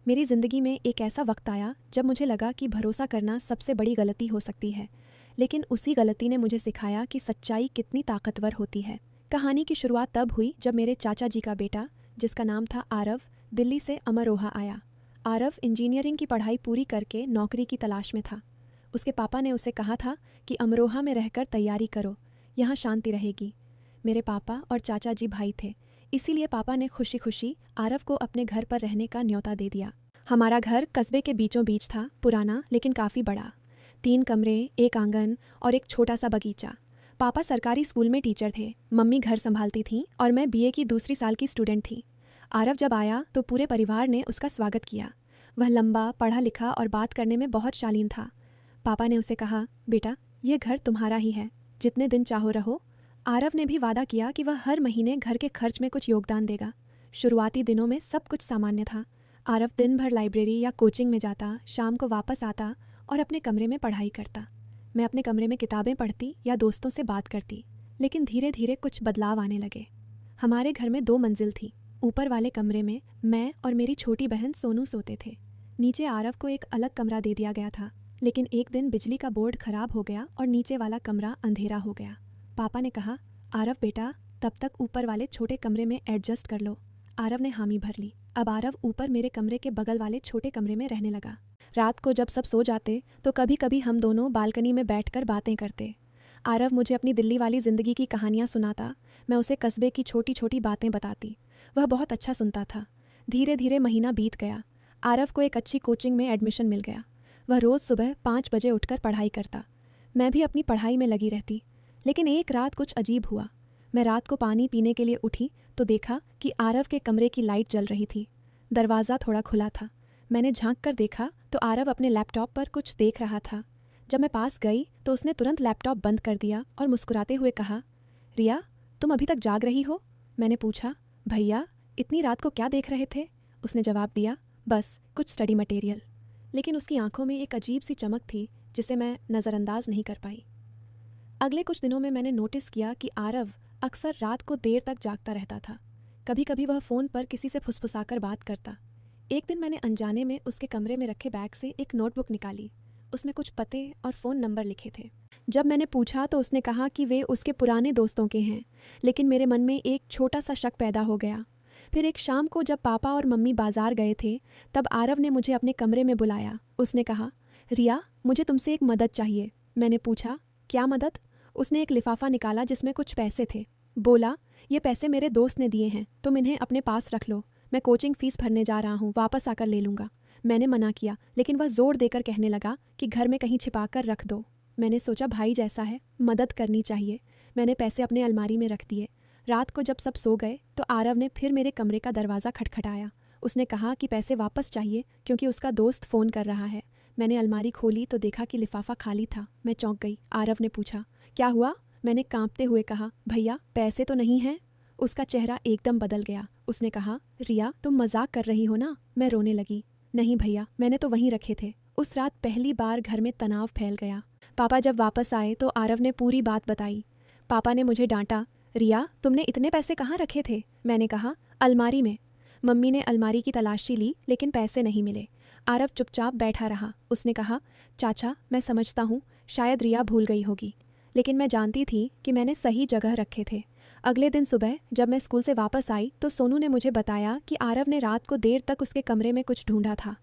मेरी ज़िंदगी में एक ऐसा वक्त आया जब मुझे लगा कि भरोसा करना सबसे बड़ी गलती हो सकती है, लेकिन उसी गलती ने मुझे सिखाया कि सच्चाई कितनी ताकतवर होती है। कहानी की शुरुआत तब हुई जब मेरे चाचा जी का बेटा, जिसका नाम था आरव, दिल्ली से अमरोहा आया। आरव इंजीनियरिंग की पढ़ाई पूरी करके नौकरी की तलाश में था। उसके पापा ने उसे कहा था कि अमरोहा में रहकर तैयारी करो, यहाँ शांति रहेगी। मेरे पापा और चाचा जी भाई थे, इसीलिए पापा ने खुशी खुशी आरव को अपने घर पर रहने का न्योता दे दिया। हमारा घर कस्बे के बीचों बीच था, पुराना लेकिन काफ़ी बड़ा। 3 कमरे, एक आंगन और एक छोटा सा बगीचा। पापा सरकारी स्कूल में टीचर थे, मम्मी घर संभालती थीं और मैं बीए की दूसरी साल की स्टूडेंट थी। आरव जब आया तो पूरे परिवार ने उसका स्वागत किया। वह लंबा, पढ़ा लिखा और बात करने में बहुत शालीन था। पापा ने उसे कहा, बेटा ये घर तुम्हारा ही है, जितने दिन चाहो रहो। आरव ने भी वादा किया कि वह हर महीने घर के खर्च में कुछ योगदान देगा। शुरुआती दिनों में सब कुछ सामान्य था। आरव दिन भर लाइब्रेरी या कोचिंग में जाता, शाम को वापस आता और अपने कमरे में पढ़ाई करता। मैं अपने कमरे में किताबें पढ़ती या दोस्तों से बात करती। लेकिन धीरे धीरे कुछ बदलाव आने लगे। हमारे घर में 2 मंजिल थी। ऊपर वाले कमरे में मैं और मेरी छोटी बहन सोनू सोते थे। नीचे आरव को एक अलग कमरा दे दिया गया था, लेकिन एक दिन बिजली का बोर्ड खराब हो गया और नीचे वाला कमरा अंधेरा हो गया। पापा ने कहा, आरव बेटा तब तक ऊपर वाले छोटे कमरे में एडजस्ट कर लो। आरव ने हामी भर ली। अब आरव ऊपर मेरे कमरे के बगल वाले छोटे कमरे में रहने लगा। रात को जब सब सो जाते तो कभी कभी हम दोनों बालकनी में बैठकर बातें करते। आरव मुझे अपनी दिल्ली वाली ज़िंदगी की कहानियाँ सुनाता, मैं उसे कस्बे की छोटी छोटी बातें बताती। वह बहुत अच्छा सुनता था। धीरे धीरे महीना बीत गया। आरव को एक अच्छी कोचिंग में एडमिशन मिल गया। वह रोज़ सुबह 5 बजे उठकर पढ़ाई करता। मैं भी अपनी पढ़ाई में लगी रहती। लेकिन एक रात कुछ अजीब हुआ। मैं रात को पानी पीने के लिए उठी तो देखा कि आरव के कमरे की लाइट जल रही थी। दरवाज़ा थोड़ा खुला था। मैंने झांक कर देखा तो आरव अपने लैपटॉप पर कुछ देख रहा था। जब मैं पास गई तो उसने तुरंत लैपटॉप बंद कर दिया और मुस्कुराते हुए कहा, रिया तुम अभी तक जाग रही हो? मैंने पूछा, भैया इतनी रात को क्या देख रहे थे? उसने जवाब दिया, बस कुछ स्टडी मटेरियल। लेकिन उसकी आंखों में एक अजीब सी चमक थी जिसे मैं नज़रअंदाज नहीं कर पाई। अगले कुछ दिनों में मैंने नोटिस किया कि आरव अक्सर रात को देर तक जागता रहता था। कभी कभी वह फ़ोन पर किसी से फुसफुसाकर बात करता। एक दिन मैंने अनजाने में उसके कमरे में रखे बैग से एक नोटबुक निकाली। उसमें कुछ पते और फ़ोन नंबर लिखे थे। जब मैंने पूछा तो उसने कहा कि वे उसके पुराने दोस्तों के हैं, लेकिन मेरे मन में एक छोटा सा शक पैदा हो गया। फिर एक शाम को जब पापा और मम्मी बाजार गए थे, तब आरव ने मुझे अपने कमरे में बुलाया। उसने कहा, रिया मुझे तुमसे एक मदद चाहिए। मैंने पूछा, क्या मदद? उसने एक लिफाफा निकाला जिसमें कुछ पैसे थे। बोला, ये पैसे मेरे दोस्त ने दिए हैं, तुम इन्हें अपने पास रख लो। मैं कोचिंग फीस भरने जा रहा हूँ, वापस आकर ले लूँगा। मैंने मना किया, लेकिन वह जोर देकर कहने लगा कि घर में कहीं छिपा कर रख दो। मैंने सोचा भाई जैसा है, मदद करनी चाहिए। मैंने पैसे अपने अलमारी में रख दिए। रात को जब सब सो गए तो आरव ने फिर मेरे कमरे का दरवाज़ा खटखटाया। उसने कहा कि पैसे वापस चाहिए क्योंकि उसका दोस्त फ़ोन कर रहा है। मैंने अलमारी खोली तो देखा कि लिफाफा खाली था। मैं चौंक गई। आरव ने पूछा, क्या हुआ? मैंने कांपते हुए कहा, भैया पैसे तो नहीं हैं। उसका चेहरा एकदम बदल गया। उसने कहा, रिया तुम मजाक कर रही हो ना? मैं रोने लगी। नहीं भैया, मैंने तो वहीं रखे थे। उस रात पहली बार घर में तनाव फैल गया। पापा जब वापस आए तो आरव ने पूरी बात बताई। पापा ने मुझे डांटा, रिया तुमने इतने पैसे कहाँ रखे थे? मैंने कहा, अलमारी में। मम्मी ने अलमारी की तलाशी ली लेकिन पैसे नहीं मिले। आरव चुपचाप बैठा रहा। उसने कहा, चाचा मैं समझता हूँ, शायद रिया भूल गई होगी, लेकिन मैं जानती थी कि मैंने सही जगह रखे थे। अगले दिन सुबह जब मैं स्कूल से वापस आई तो सोनू ने मुझे बताया कि आरव ने रात को देर तक उसके कमरे में कुछ ढूंढा था।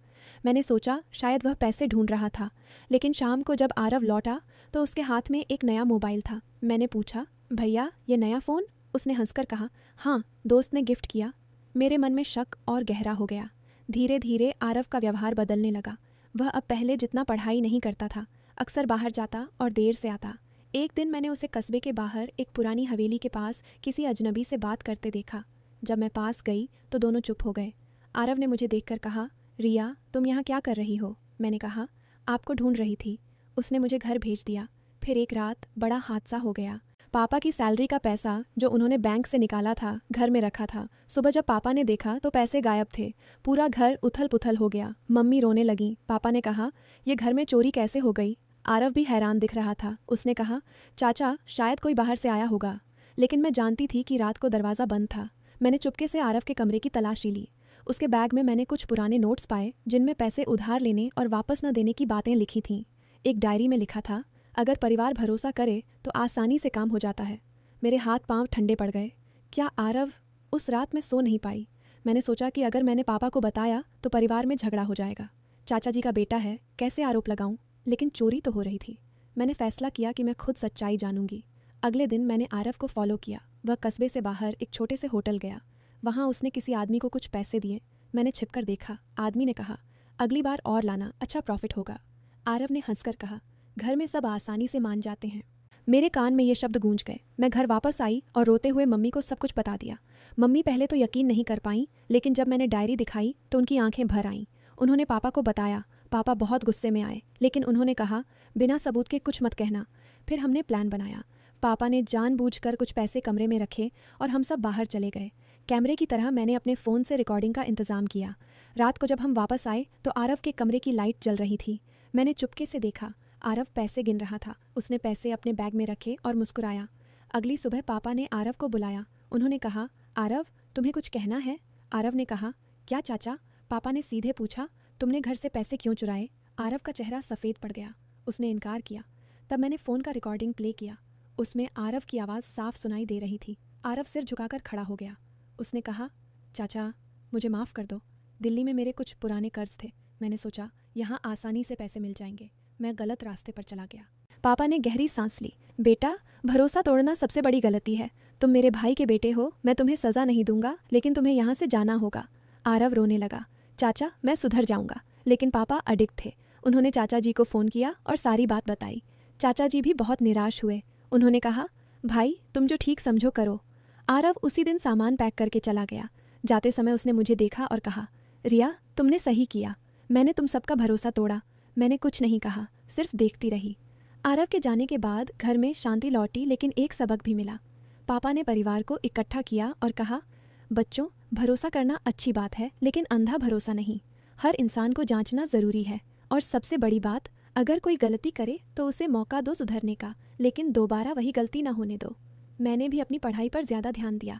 मैंने सोचा शायद वह पैसे ढूंढ रहा था, लेकिन शाम को जब आरव लौटा तो उसके हाथ में एक नया मोबाइल था। मैंने पूछा, भैया ये नया फ़ोन? उसने हंसकर कहा, हाँ दोस्त ने गिफ्ट किया। मेरे मन में शक और गहरा हो गया। धीरे धीरे आरव का व्यवहार बदलने लगा। वह अब पहले जितना पढ़ाई नहीं करता था, अक्सर बाहर जाता और देर से आता। एक दिन मैंने उसे कस्बे के बाहर एक पुरानी हवेली के पास किसी अजनबी से बात करते देखा। जब मैं पास गई तो दोनों चुप हो गए। आरव ने मुझे देखकर कहा, रिया तुम यहाँ क्या कर रही हो? मैंने कहा, आपको ढूंढ रही थी। उसने मुझे घर भेज दिया। फिर एक रात बड़ा हादसा हो गया। पापा की सैलरी का पैसा जो उन्होंने बैंक से निकाला था घर में रखा था। सुबह जब पापा ने देखा तो पैसे गायब थे। पूरा घर उथल पुथल हो गया। मम्मी रोने लगी। पापा ने कहा, ये घर में चोरी कैसे हो गई? आरव भी हैरान दिख रहा था। उसने कहा, चाचा शायद कोई बाहर से आया होगा। लेकिन मैं जानती थी कि रात को दरवाज़ा बंद था। मैंने चुपके से आरव के कमरे की तलाशी ली। उसके बैग में मैंने कुछ पुराने नोट्स पाए जिनमें पैसे उधार लेने और वापस न देने की बातें लिखी थीं। एक डायरी में लिखा था, अगर परिवार भरोसा करे तो आसानी से काम हो जाता है। मेरे हाथ पांव ठंडे पड़ गए। क्या आरव? उस रात मैं सो नहीं पाई। मैंने सोचा कि अगर मैंने पापा को बताया तो परिवार में झगड़ा हो जाएगा। चाचा जी का बेटा है, कैसे आरोप लगाऊं? लेकिन चोरी तो हो रही थी। मैंने फैसला किया कि मैं खुद सच्चाई जानूंगी। अगले दिन मैंने आरव को फॉलो किया। वह कस्बे से बाहर एक छोटे से होटल गया। वहाँ उसने किसी आदमी को कुछ पैसे दिए। मैंने छिपकर देखा। आदमी ने कहा, अगली बार और लाना, अच्छा प्रॉफिट होगा। आरव ने हंसकर कहा, घर में सब आसानी से मान जाते हैं। मेरे कान में ये शब्द गूंज गए। मैं घर वापस आई और रोते हुए मम्मी को सब कुछ बता दिया। मम्मी पहले तो यकीन नहीं कर पाई, लेकिन जब मैंने डायरी दिखाई तो उनकी आंखें भर आईं। उन्होंने पापा को बताया। पापा बहुत गुस्से में आए, लेकिन उन्होंने कहा, बिना सबूत के कुछ मत कहना। फिर हमने प्लान बनाया। पापा ने जानबूझकर कुछ पैसे कमरे में रखे और हम सब बाहर चले गए। कैमरे की तरह मैंने अपने फ़ोन से रिकॉर्डिंग का इंतज़ाम किया। रात को जब हम वापस आए तो आरव के कमरे की लाइट जल रही थी। मैंने चुपके से देखा। आरव पैसे गिन रहा था। उसने पैसे अपने बैग में रखे और मुस्कुराया। अगली सुबह पापा ने आरव को बुलाया। उन्होंने कहा, आरव, तुम्हें कुछ कहना है? आरव ने कहा, क्या चाचा? पापा ने सीधे पूछा, तुमने घर से पैसे क्यों चुराए? आरव का चेहरा सफ़ेद पड़ गया। उसने इनकार किया। तब मैंने फ़ोन का रिकॉर्डिंग प्ले किया। उसमें आरव की आवाज़ साफ सुनाई दे रही थी। आरव सिर झुकाकर खड़ा हो गया। उसने कहा, चाचा, मुझे माफ़ कर दो। दिल्ली में मेरे कुछ पुराने कर्ज थे। मैंने सोचा यहाँ आसानी से पैसे मिल जाएंगे। मैं गलत रास्ते पर चला गया। पापा ने गहरी सांस ली। बेटा, भरोसा तोड़ना सबसे बड़ी गलती है। तुम मेरे भाई के बेटे हो। मैं तुम्हें सज़ा नहीं दूंगा, लेकिन तुम्हें यहाँ से जाना होगा। आरव रोने लगा। चाचा, मैं सुधर जाऊंगा। लेकिन पापा अडिग थे। उन्होंने चाचा जी को फ़ोन किया और सारी बात बताई। चाचा जी भी बहुत निराश हुए। उन्होंने कहा, भाई, तुम जो ठीक समझो करो। आरव उसी दिन सामान पैक करके चला गया। जाते समय उसने मुझे देखा और कहा, रिया, तुमने सही किया। मैंने तुम सबका भरोसा तोड़ा। मैंने कुछ नहीं कहा, सिर्फ देखती रही। आरव के जाने के बाद घर में शांति लौटी, लेकिन एक सबक भी मिला। पापा ने परिवार को इकट्ठा किया और कहा, बच्चों, भरोसा करना अच्छी बात है, लेकिन अंधा भरोसा नहीं। हर इंसान को जांचना ज़रूरी है। और सबसे बड़ी बात, अगर कोई गलती करे तो उसे मौका दो सुधरने का, लेकिन दोबारा वही गलती ना होने दो। मैंने भी अपनी पढ़ाई पर ज़्यादा ध्यान दिया।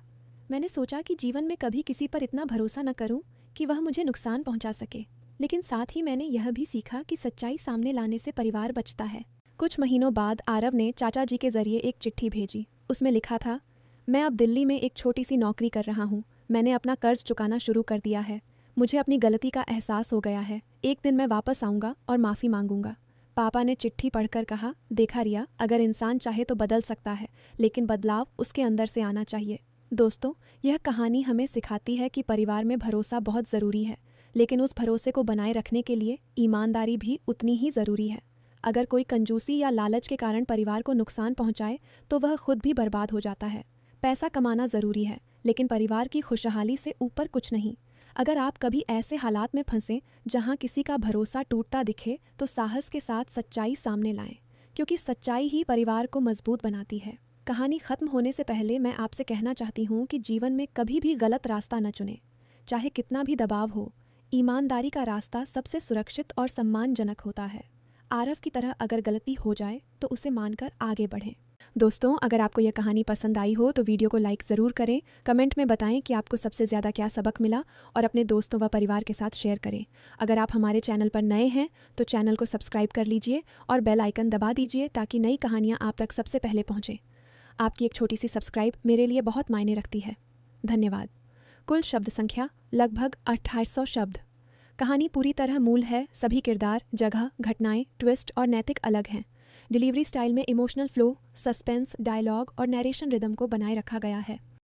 मैंने सोचा कि जीवन में कभी किसी पर इतना भरोसा न करूं कि वह मुझे नुकसान पहुंचा सके। लेकिन साथ ही मैंने यह भी सीखा कि सच्चाई सामने लाने से परिवार बचता है। कुछ महीनों बाद आरव ने चाचा जी के ज़रिए एक चिट्ठी भेजी। उसमें लिखा था, मैं अब दिल्ली में एक छोटी सी नौकरी कर रहा हूँ। मैंने अपना कर्ज चुकाना शुरू कर दिया है। मुझे अपनी गलती का एहसास हो गया है। एक दिन मैं वापस आऊँगा और माफ़ी मांगूंगा। पापा ने चिट्ठी पढ़कर कहा, देखा रिया, अगर इंसान चाहे तो बदल सकता है, लेकिन बदलाव उसके अंदर से आना चाहिए। दोस्तों, यह कहानी हमें सिखाती है कि परिवार में भरोसा बहुत ज़रूरी है, लेकिन उस भरोसे को बनाए रखने के लिए ईमानदारी भी उतनी ही ज़रूरी है। अगर कोई कंजूसी या लालच के कारण परिवार को नुकसान पहुंचाए तो वह खुद भी बर्बाद हो जाता है। पैसा कमाना ज़रूरी है, लेकिन परिवार की खुशहाली से ऊपर कुछ नहीं। अगर आप कभी ऐसे हालात में फंसें जहां किसी का भरोसा टूटता दिखे तो साहस के साथ सच्चाई सामने लाएं, क्योंकि सच्चाई ही परिवार को मजबूत बनाती है। कहानी ख़त्म होने से पहले मैं आपसे कहना चाहती हूँ कि जीवन में कभी भी गलत रास्ता न चुनें, चाहे कितना भी दबाव हो। ईमानदारी का रास्ता सबसे सुरक्षित और सम्मानजनक होता है। आरव की तरह अगर गलती हो जाए तो उसे मानकर आगे बढ़ें। दोस्तों, अगर आपको यह कहानी पसंद आई हो तो वीडियो को लाइक ज़रूर करें। कमेंट में बताएं कि आपको सबसे ज़्यादा क्या सबक मिला और अपने दोस्तों व परिवार के साथ शेयर करें। अगर आप हमारे चैनल पर नए हैं तो चैनल को सब्सक्राइब कर लीजिए और बेल आइकन दबा दीजिए ताकि नई कहानियाँ आप तक सबसे पहले पहुँचें। आपकी एक छोटी सी सब्सक्राइब मेरे लिए बहुत मायने रखती है। धन्यवाद। कुल शब्द संख्या लगभग 2800 शब्द। कहानी पूरी तरह मूल है। सभी किरदार, जगह, घटनाएं, ट्विस्ट और नैतिक अलग हैं। डिलीवरी स्टाइल में इमोशनल फ्लो, सस्पेंस, डायलॉग और नरेशन रिदम को बनाए रखा गया है।